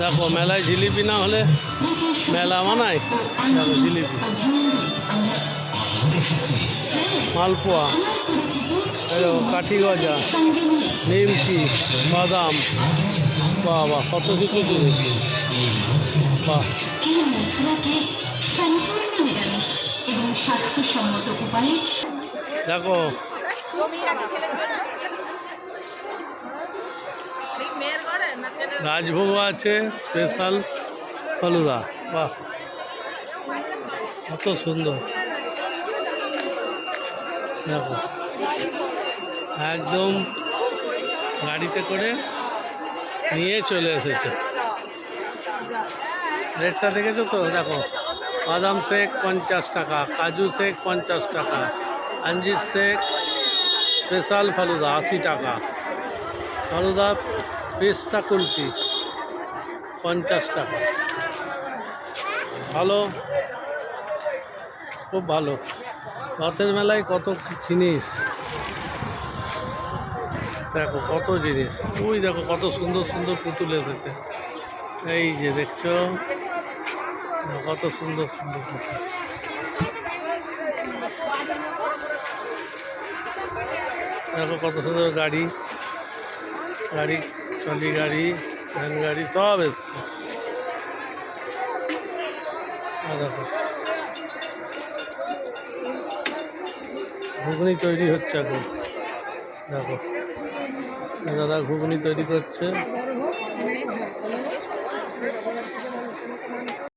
দেখো মেলায় জিলিপি না হলে মেলা মানায়। দেখো জিলিপি, মালপোয়া, কাঠি গজা, নিমকি, বাদাম, বাবা কত কিছু জিনিস। বাহ, দেখো রাজভোগ আছে, স্পেশাল ফালুদা। বাহ, কত সুন্দর। দেখো একদম গাড়িতে করে নিয়ে চলে এসেছে। রেটটা দেখেছো তো? দেখো বাদাম শেক 50 টাকা, কাজু শেক 50 টাকা, আঞ্জির শেক, স্পেশাল ফালুদা 80 টাকা, ফালুদা পেস্তা কুলফি 50 টাকা। ভালো, খুব ভালো। রথের মেলায় কত জিনিস, দেখো কত জিনিস। ওই দেখো কত সুন্দর সুন্দর পুতুল এসেছে। এই যে দেখছো কত সুন্দর সুন্দর পুতুল। দেখো কত সুন্দর গাড়ি, গাড়ি ট্রলি গাড়ি, ভ্যান গাড়ি সব এসছে। দেখো ঘুগনি তৈরি হচ্ছে এখন। দেখো দাদা ঘুগনি তৈরি করছে।